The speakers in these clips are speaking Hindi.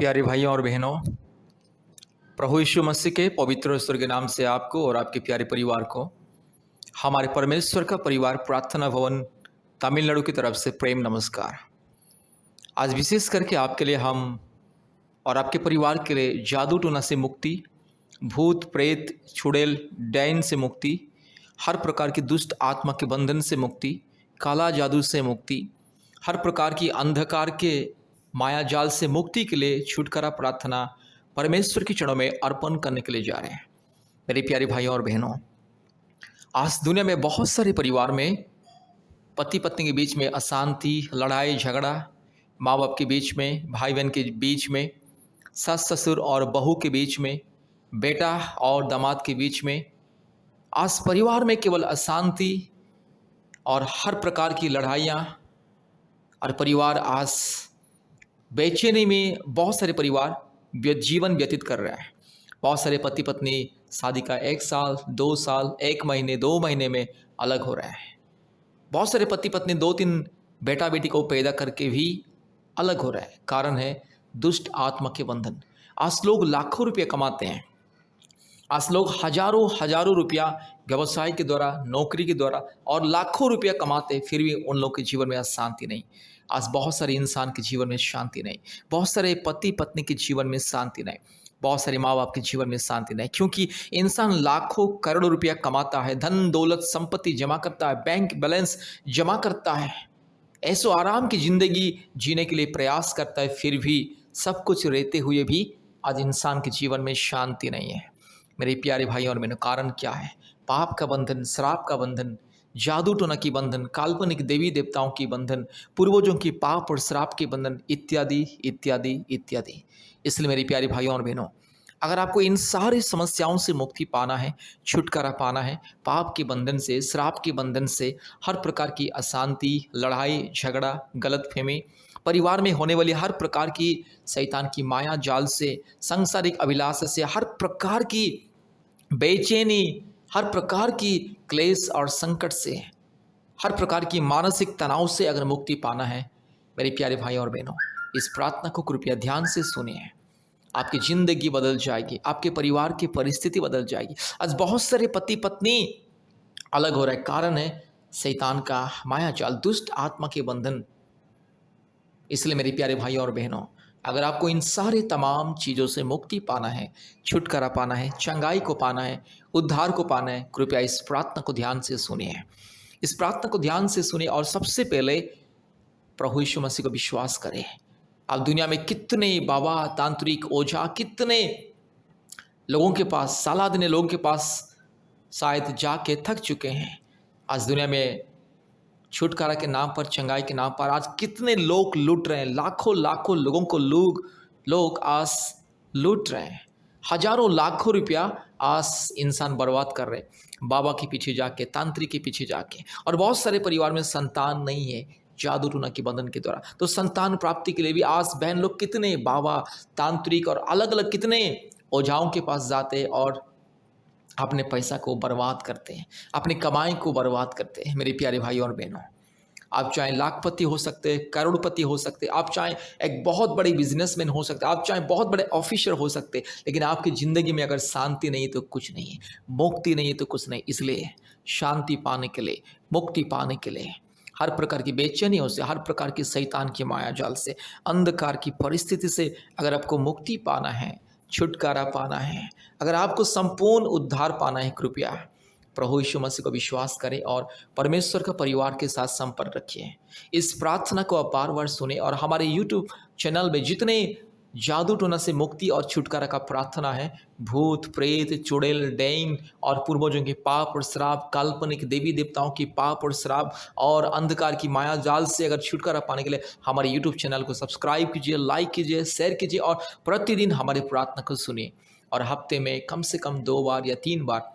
प्यारे भाइयों और बहनों, प्रभु यीशु मसीह के पवित्र और स्वर्गीय नाम से आपको और आपके प्यारे परिवार को हमारे परमेश्वर का परिवार प्रार्थना भवन तमिलनाडु की तरफ से प्रेम नमस्कार। आज विशेष करके आपके लिए हम और आपके परिवार के लिए जादू टोना से मुक्ति, भूत प्रेत चुड़ैल डायन से मुक्ति, हर प्रकार की दुष्ट आत्मा के बंधन से मुक्ति, काला जादू से मुक्ति, हर प्रकार की अंधकार के माया जाल से मुक्ति के लिए छुटकारा प्रार्थना परमेश्वर के चरणों में अर्पण करने के लिए जा रहे हैं। मेरे प्यारे भाइयों और बहनों, आज दुनिया में बहुत सारे परिवार में पति पत्नी के बीच में अशांति, लड़ाई झगड़ा, माँ बाप के बीच में, भाई बहन के बीच में, सास ससुर और बहू के बीच में, बेटा और दामाद के बीच में, आज परिवार में केवल अशांति और हर प्रकार की लड़ाइयाँ और परिवार आज बेचैनी में बहुत सारे परिवार जीवन व्यतीत कर रहे हैं। बहुत सारे पति पत्नी शादी का 1 साल, 2 साल, 1 महीने, 2 महीने में अलग हो रहे हैं। बहुत सारे पति पत्नी 2-3 बेटा बेटी को पैदा करके भी अलग हो रहे हैं। कारण है दुष्ट आत्मा के बंधन। आज लोग लाखों रुपये कमाते हैं, आज लोग हजारों रुपया व्यवसाय के द्वारा, नौकरी के द्वारा और लाखों रुपया कमाते, फिर भी उन लोग के जीवन में आज शांति नहीं। आज बहुत सारे इंसान के जीवन में शांति नहीं, बहुत सारे पति पत्नी के जीवन में शांति नहीं, बहुत सारे माँ बाप के जीवन में शांति नहीं, क्योंकि इंसान लाखों करोड़ों रुपया कमाता है, धन दौलत संपत्ति जमा करता है, बैंक बैलेंस जमा करता है, ऐसो आराम की जिंदगी जीने के लिए प्रयास करता है, फिर भी सब कुछ रहते हुए भी आज इंसान के जीवन में शांति नहीं है। मेरे प्यारे भाई और बहनों, कारण क्या है? पाप का बंधन, श्राप का बंधन, जादू टोना की बंधन, काल्पनिक देवी देवताओं की बंधन, पूर्वजों की पाप और श्राप के बंधन, इत्यादि इत्यादि इत्यादि। इसलिए मेरे प्यारे भाइयों और बहनों, अगर आपको इन सारी समस्याओं से मुक्ति पाना है, छुटकारा पाना है, पाप के बंधन से, श्राप के बंधन से, हर प्रकार की अशांति, लड़ाई झगड़ा, गलतफहमी, परिवार में होने वाली हर प्रकार की शैतान की माया जाल से, सांसारिक अभिलाषा से, हर प्रकार की बेचैनी, हर प्रकार की क्लेश और संकट से, हर प्रकार की मानसिक तनाव से अगर मुक्ति पाना है, मेरे प्यारे भाई और बहनों, इस प्रार्थना को कृपया ध्यान से सुनिए। आपकी जिंदगी बदल जाएगी, आपके परिवार की परिस्थिति बदल जाएगी। आज बहुत सारे पति पत्नी अलग हो रहे हैं, कारण है शैतान का माया जाल, दुष्ट आत्मा के बंधन। इसलिए मेरे प्यारे भाई और बहनों, अगर आपको इन सारे तमाम चीज़ों से मुक्ति पाना है, छुटकारा पाना है, चंगाई को पाना है, उद्धार को पाना है, कृपया इस प्रार्थना को ध्यान से सुनिए। इस प्रार्थना को ध्यान से सुनिए और सबसे पहले प्रभु यीशु मसीह को विश्वास करें। अब दुनिया में कितने बाबा, तांत्रिक, ओझा, कितने लोगों के पास, सालादिने लोगों के पास शायद जाके थक चुके हैं। आज दुनिया में छुटकारा के नाम पर, चंगाई के नाम पर आज कितने लोग लूट रहे हैं, लाखों लोगों को लोग आज लूट रहे हैं। हजारों लाखों रुपया आज इंसान बर्बाद कर रहे हैं बाबा के पीछे जाके, तांत्रिक के पीछे जाके। और बहुत सारे परिवार में संतान नहीं है जादू टोना के बंधन के द्वारा। तो संतान प्राप्ति के लिए भी आज बहन लोग कितने बाबा, तांत्रिक और अलग अलग कितने ओझाओं के पास जाते हैं और अपने पैसा को बर्बाद करते हैं, अपनी कमाई को बर्बाद करते हैं। मेरे प्यारे भाई और बहनों, आप चाहे लाखपति हो सकते हैं, करोड़पति हो सकते हैं, आप चाहे एक बहुत बड़ी बिजनेसमैन हो सकते हैं, आप चाहे बहुत बड़े ऑफिसर हो सकते हैं, लेकिन आपकी ज़िंदगी में अगर शांति नहीं तो कुछ नहीं है, मुक्ति नहीं तो कुछ नहीं। इसलिए शांति पाने के लिए, मुक्ति पाने के लिए, हर प्रकार की बेचैनियों से, हर प्रकार की शैतान की माया जाल से, अंधकार की परिस्थिति से अगर आपको मुक्ति पाना है, छुटकारा पाना है, अगर आपको संपूर्ण उद्धार पाना है, कृपया प्रभु यीशु मसीह को विश्वास करें और परमेश्वर का परिवार के साथ संपर्क रखिए। इस प्रार्थना को आप बार बार सुने और हमारे यूट्यूब चैनल में जितने जादू टोना से मुक्ति और छुटकारा का प्रार्थना है, भूत प्रेत चुड़ैल डायन और पूर्वजों के पाप और श्राप, काल्पनिक देवी देवताओं की पाप और श्राप और अंधकार की माया जाल से अगर छुटकारा पाने के लिए हमारे यूट्यूब चैनल को सब्सक्राइब कीजिए, लाइक कीजिए, शेयर कीजिए और प्रतिदिन हमारी प्रार्थना को सुनिए। और हफ्ते में कम से कम 2 बार या 3 बार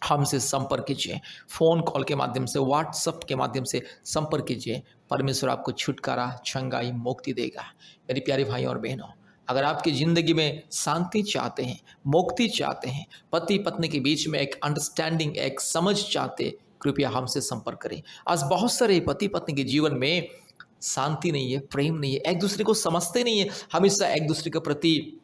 हमसे संपर्क कीजिए, फ़ोन कॉल के माध्यम से, व्हाट्सएप के माध्यम से संपर्क कीजिए। परमेश्वर आपको छुटकारा, चंगाई, मुक्ति देगा। मेरे प्यारे भाई और बहनों, अगर आपकी ज़िंदगी में शांति चाहते हैं, मुक्ति चाहते हैं, पति पत्नी के बीच में एक अंडरस्टैंडिंग, एक समझ चाहते, कृपया हमसे संपर्क करें। आज बहुत सारे पति पत्नी के जीवन में शांति नहीं है, प्रेम नहीं है, एक दूसरे को समझते नहीं है, हमेशा एक दूसरे के प्रति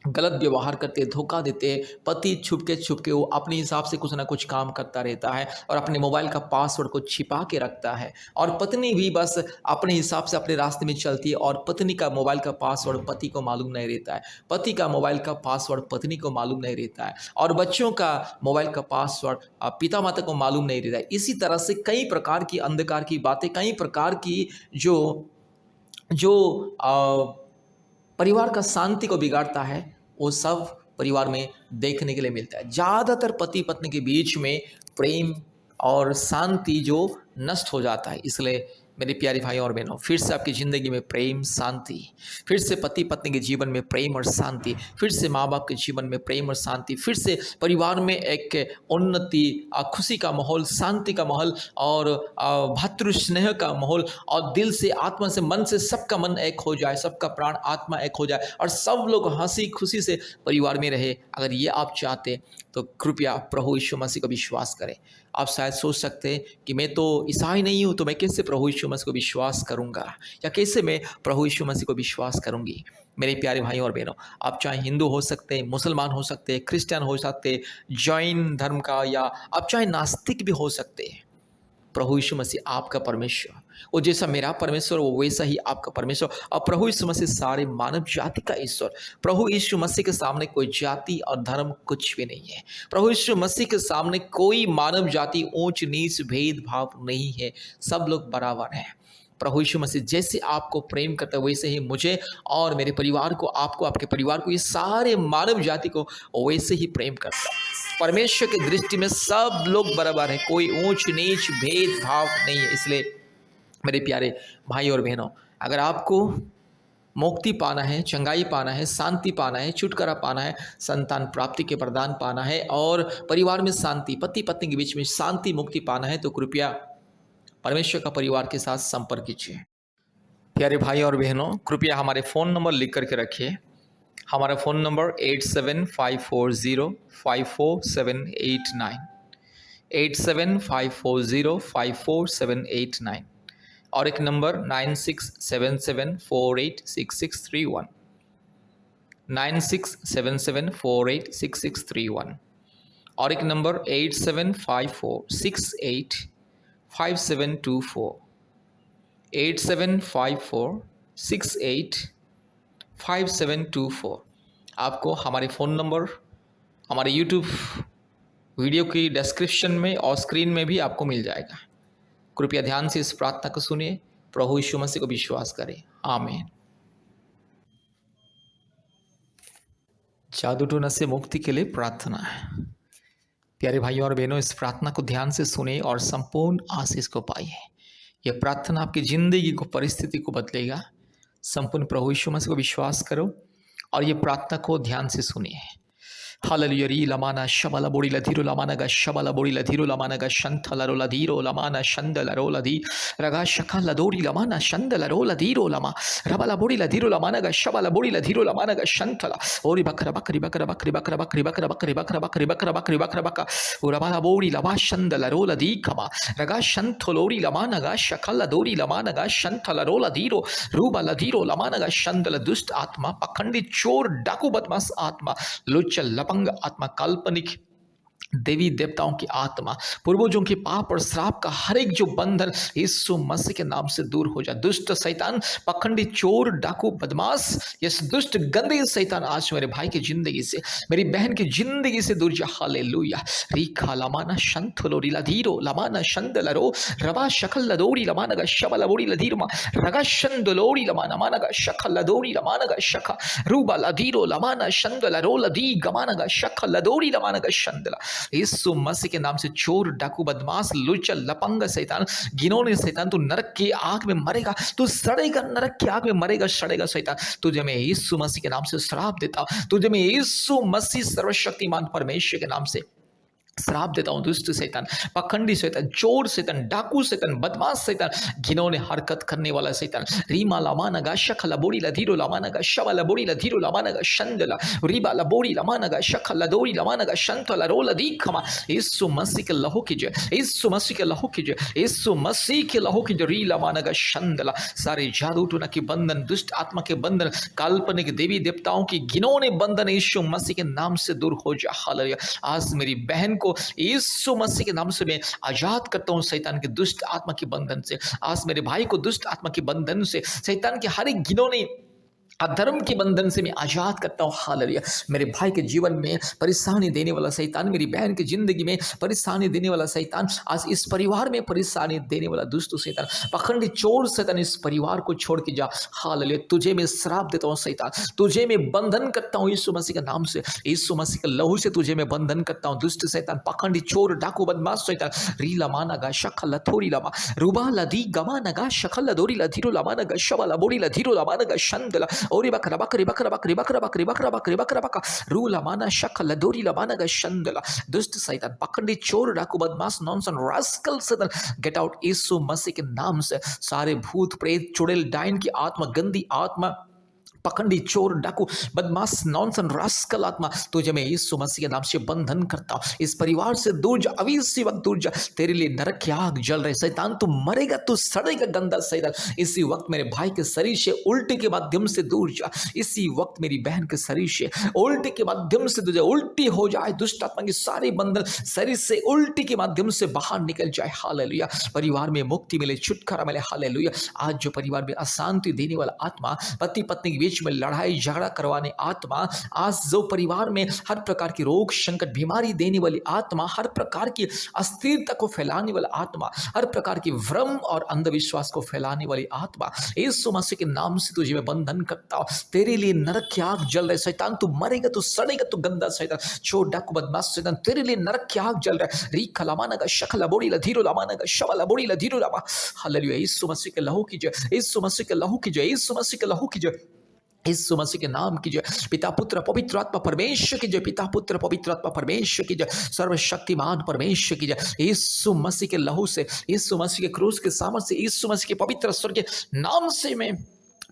गलत व्यवहार करते हैं, धोखा देते हैं। पति छुप के वो अपने हिसाब से कुछ ना कुछ काम करता रहता है और अपने मोबाइल का पासवर्ड को छिपा के रखता है, और पत्नी भी बस अपने हिसाब से अपने रास्ते में चलती है और पत्नी का मोबाइल का पासवर्ड पति को मालूम नहीं रहता है, पति का मोबाइल का पासवर्ड पत्नी को मालूम नहीं रहता है, और बच्चों का मोबाइल का पासवर्ड पिता माता को मालूम नहीं रहता है। इसी तरह से कई प्रकार की अंधकार की बातें, कई प्रकार की जो जो परिवार का शांति को बिगाड़ता है, वो सब परिवार में देखने के लिए मिलता है। ज़्यादातर पति पत्नी के बीच में प्रेम और शांति जो नष्ट हो जाता है। इसलिए मेरे प्यारे भाइयों और बहनों, फिर से आपकी ज़िंदगी में प्रेम शांति, फिर से पति पत्नी के जीवन में प्रेम और शांति, फिर से माँ बाप के जीवन में प्रेम और शांति, फिर से परिवार में एक उन्नति, खुशी का माहौल, शांति का माहौल और भातृ स्नेह का माहौल, और दिल से, आत्मा से, मन से सबका मन एक हो जाए, सबका प्राण आत्मा एक हो जाए और सब लोग हंसी खुशी से परिवार में रहे। अगर ये आप चाहते तो कृपया प्रभु यीशु मसीह को विश्वास करें। आप शायद सोच सकते हैं कि मैं तो ईसाई नहीं हूँ, तो मैं कैसे प्रभु यीशु मसीह को विश्वास करूँगा, या कैसे मैं प्रभु यीशु मसीह को विश्वास करूँगी। मेरे प्यारे भाइयों और बहनों, आप चाहे हिंदू हो सकते हैं, मुसलमान हो सकते हैं, क्रिश्चियन हो सकते हैं, जैन धर्म का, या आप चाहे नास्तिक भी हो सकते हैं। प्रभु यीशु मसीह आपका परमेश्वर, वो जैसा मेरा परमेश्वर वो वैसा ही आपका परमेश्वर, और प्रभु यीशु मसीह सारे मानव जाति का ईश्वर। प्रभु यीशु मसीह के सामने कोई जाति और धर्म कुछ भी नहीं है। प्रभु यीशु मसीह के सामने कोई मानव जाति ऊंच नीच भेदभाव नहीं है, सब लोग बराबर हैं। प्रभु यीशु मसीह जैसे आपको प्रेम करता है वैसे ही मुझे और मेरे परिवार को, आपको, आपके परिवार को, ये सारे मानव जाति को वैसे ही प्रेम करता है। परमेश्वर की दृष्टि में सब लोग बराबर हैं, कोई ऊंच नीच भेदभाव नहीं है। इसलिए मेरे प्यारे भाई और बहनों, अगर आपको मुक्ति पाना है, चंगाई पाना है, शांति पाना है, छुटकारा पाना है, संतान प्राप्ति के वरदान पाना है और परिवार में शांति, पति पत्नी के बीच में शांति, मुक्ति पाना है, तो कृपया परमेश्वर का परिवार के साथ संपर्क कीजिए। प्यारे भाई और बहनों, कृपया हमारे फ़ोन नंबर लिख करके रखिए। हमारा फ़ोन नंबर 8754054789, 8754054789, और एक नंबर 9677486631, 9677486631, और एक नंबर 8754685724, 8754685724। आपको हमारे फ़ोन नंबर हमारे यूट्यूब वीडियो की डिस्क्रिप्शन में और स्क्रीन में भी आपको मिल जाएगा। कृपया ध्यान से इस प्रार्थना को सुनिए, प्रभु यीशु मसीह को विश्वास करें। आमीन। जादू टोना से मुक्ति के लिए प्रार्थना है। प्यारे भाइयों और बहनों, इस प्रार्थना को ध्यान से सुने और संपूर्ण आशीष को पाइए। यह प्रार्थना आपकी ज़िंदगी को, परिस्थिति को बदलेगा। संपूर्ण प्रभु यीशु मसीह को विश्वास करो और ये प्रार्थना को ध्यान से सुनिए। हालेलुया री लमाना शबला बोड़ी लधीरो लमाना गा शबला बोड़ी लधीरो लमाना गा शंथला रो लधीरो लमाना शंदला रो लधी रगा शखा लदोरी लमाना शंदला रो लधीरो लमा रबला बोड़ी लधीरो लमाना गा शबला बोड़ी लधीरो लमाना गा शंथला ओरी बकरा बकरी बकरा बकरी बकरा बकरी बकरा बकरी बकरा बकरी बकरा बकरी बकरा बका रबला बोड़ी लमा शंदला रो लधी खमा रगा शंथलोरी लमाना गा शखला दोरी लमाना गा शंथला रो लधीरो रूबा लधीरो लमाना गा शंदला दुष्ट आत्मा, पखंडी चोर, डाकू, बदमाश आत्मा, लुच्चल लपंग आत्मा, काल्पनिक देवी देवताओं की आत्मा, पूर्वजों के पाप और श्राप का हर एक जो बंधन यीशु मसीह के नाम से दूर हो जाए। दुष्ट शैतान, पखंडी चोर, डाकू, बदमाश, ये दुष्ट गंदे शैतान आज मेरे भाई की जिंदगी से, मेरी बहन की जिंदगी से दूर जा। हालेलुया। रीखा लमाना शंथलो रीलाधीरो लमाना शंदलरो रबा शकल लदोरी लमाना गा शबला बोरी लधीरमा रगा शंदलोरी लमाना माना गा शकल लदोरी लमाना गा शखा रूबा लधीरो लमाना शंदलरो लधी गमाना गा शकल लदोरी लमाना गा शंदला। यीशु मसीह के नाम से चोर, डाकू, बदमाश, लुच्चा, लपंग शैतान, घिनौने शैतान, तू नरक की आग में मरेगा, तू सड़ेगा, नरक की आग में मरेगा, सड़ेगा शैतान। तुझे मैं यीशु मसीह के नाम से श्राप देता हूं, तुझे मैं यीशु मसीह सर्वशक्तिमान परमेश्वर के नाम से श्राप देता हूँ दुष्ट शैतान, पखंडी शैतान, चोर शैतान, डाकू शैतान, बदमाश शैतान, घिनौने हरकत करने वाला शैतान, रीमा लामानगा शखला बोड़ी लधीरो लामानगा शवला बोड़ी लधीरो लामानगा शंदला रीबा ला बोड़ी लामानगा शखला दोड़ी लामानगा शंतला रोला दीखमा। यीशु मसीह के लहू की जय, यीशु मसीह के लहू की जय, यीशु मसीह के लहू की जय। री लामानगा शंदला सारे जादू टोना के बंधन, दुष्ट आत्मा के बंधन, काल्पनिक देवी देवताओं की घिनौने बंधन यीशु मसीह के नाम से दूर हो जा। हालेलुया। आज मेरी बहन को यीशु मसीह के नाम से मैं आजाद करता हूं शैतान के दुष्ट आत्मा के बंधन से। आज मेरे भाई को दुष्ट आत्मा के बंधन से, शैतान के हर एक घिनौने अधर्म के बंधन से मैं आजाद करता हूँ। हालेलुया। मेरे भाई के जीवन में परेशानी देने वाला शैतान, मेरी बहन की जिंदगी में परेशानी देने वाला शैतान, आज इस परिवार में परेशानी देने वाला दुष्ट शैतान, पखंडी चोर शैतान, इस परिवार को छोड़ के जा। हालेलुया। तुझे मैं श्राप देता हूँ शैतान, तुझे मैं बंधन करता हूँ यीशु मसीह के नाम से, यीशु मसीह के लहू से तुझे मैं बंधन करता हूँ। दुष्ट शैतान, पखंडी चोर, डाकू, बदमाश शैतान, री लमा नगा शखल थोड़ी लमा रुबा लदी गमा नगा शखल दोरी लधीरो लमा नगा शबला बोड़ी लधीरो लमा नगा शंदला ओरी बकरा बकरी बकरा बकरी बकरा बकरी बकरा बकरी बकरा बका रू लमाना शखल दोरी लमाना गा शंदला। दुष्ट शैतान, पखंडी चोर, डाकू, बदमाश, नॉनसेंस, रास्कल शैतान, गेट आउट यीशु मसीह के नाम से। सारे भूत प्रेत, चुड़ैल, डायन की आत्मा, गंदी आत्मा, पखंडी चोर, डाकू, बदमाश, नॉनसेंस, रास्कल आत्मा, तुझे मैं यीशु मसीह के नाम से बंधन करता हूं। इस परिवार से दूर जा, अभी इसी वक्त दूर जा। तेरे लिए नरक की आग जल रही शैतान, तू मरेगा, तू सड़ेगा गंदा शैतान। इसी वक्त मेरे भाई के शरीर से उल्टी के माध्यम से दूर जा। इसी वक्त मेरी बहन के शरीर से उल्टी के माध्यम से तुझे उल्टी हो जाए। दुष्ट आत्मा की सारी बंधन शरीर से उल्टी के माध्यम से बाहर निकल जाए। हालेलुया। परिवार में मुक्ति मिले, छुटकारा मिले। हालेलुया। आज जो परिवार में अशांति देने वाला आत्मा, पति पत्नी के बीच में लड़ाई झगड़ा करवाने आत्मा, आज जो परिवार में हर प्रकार की रोग संकट बीमारी देने वाली आत्मा, हर प्रकार की अस्थिरता को फैलाने वाला आत्मा, हर प्रकार की भ्रम और अंधविश्वास को फैलाने वाली आत्मा, यीशु मसीह के नाम से तुझे मैं बंधन करता हूं। तेरे लिए नरक की आग जल रहा है शैतान, तू मरेगा, तू सड़ेगा, तू गंदा शैतान, चोर, डाकू, बदमाश शैतान, तेरे लिए नरक की आग जल रहा है। री खलामाना का शखला बोड़ी लधीरो लामाना का शवला बोड़ी लधीरो लामा। हालेलुया। यीशु मसीह के लहू की जय, यीशु मसीह के लहू की जय, यीशु मसीह के लहू की जय, यीशु मसीह के नाम की जय। पिता पुत्र पवित्र आत्मा परमेश्वर की जय, पिता पुत्र पवित्र आत्मा परमेश्वर की जय, सर्वशक्तिमान परमेश्वर की जय। यीशु मसीह के लहू से, यीशु मसीह के क्रूस के सामर्थ्य से, यीशु मसीह के पवित्र स्वर्ग के नाम से मैं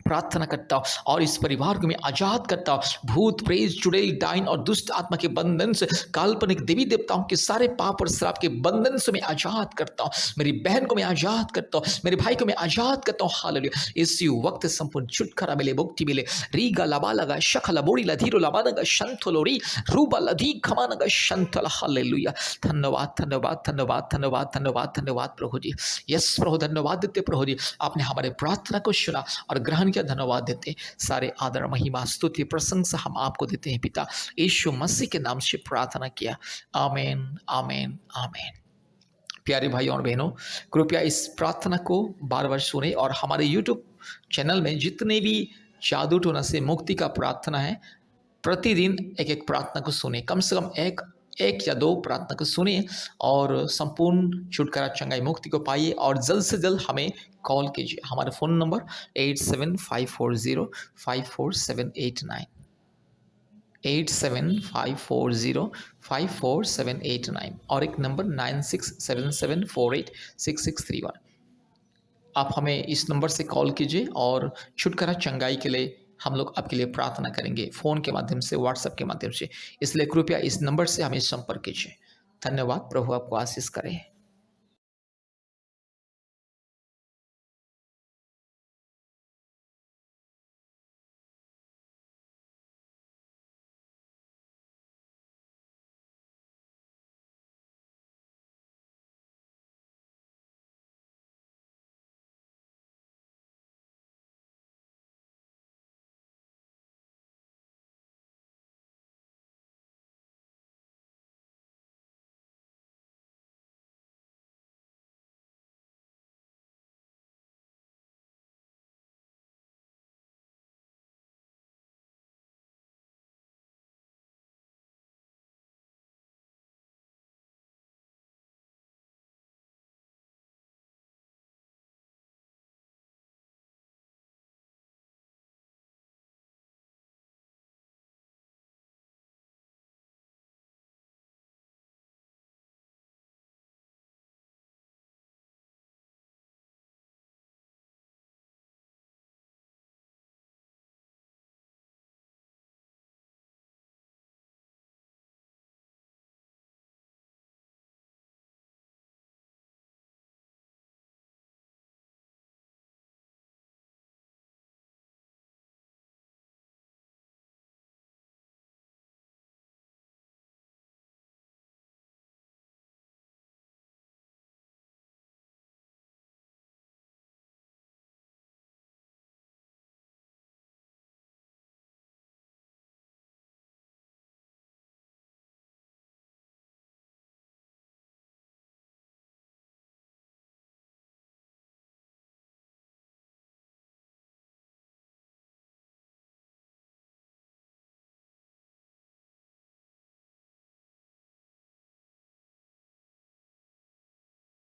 प्रार्थना करता हूँ और इस परिवार को मैं आजाद करता हूँ भूत प्रेत चुड़ैल डाइन और दुष्ट आत्मा के बंधन से, काल्पनिक देवी देवताओं के सारे पाप और श्राप के बंधन से मैं आजाद करता हूँ। मेरी बहन को मैं आजाद करता हूँ, मेरे भाई को मैं आजाद करता हूँ। हालेलुया। इसी वक्त संपूर्ण छुटकारा मिले, मुक्ति मिले। रीगा लबा लगा शखला बोड़ी लधीरो लबा लगा शंथलो री रूबा लधी खमा लगा शंथला। हालेलुया। धन्यवाद धन्यवाद धन्यवाद धन्यवाद धन्यवाद धन्यवाद प्रभु जी। यस प्रभु, धन्यवाद देते प्रभु जी, आपने हमारे प्रार्थना को सुना और ग्रहण किया। धन्यवाद देते हैं। सारे आदर महिमा स्तुति प्रशंसा हम आपको देते हैं पिता, यीशु मसीह के नाम से प्रार्थना किया। आमीन आमीन आमीन। प्यारे भाइयों और बहनों, कृपया इस प्रार्थना को बार बार सुने और हमारे यूट्यूब चैनल में जितने भी जादू टोना से मुक्ति का प्रार्थना है, प्रतिदिन एक एक प्रार्थना को सुने, कम से कम एक या दो प्रार्थना को सुनिए और संपूर्ण छुटकारा चंगाई मुक्ति को पाइए। और जल्द से जल्द हमें कॉल कीजिए। हमारा फ़ोन नंबर 8754054789, 8754054789 और एक नंबर 9677486631। आप हमें इस नंबर से कॉल कीजिए और छुटकारा चंगाई के लिए हम लोग आपके लिए प्रार्थना करेंगे, फ़ोन के माध्यम से, व्हाट्सएप के माध्यम से। इसलिए कृपया इस नंबर से हमें संपर्क कीजिए। धन्यवाद। प्रभु आपको आशीष करे।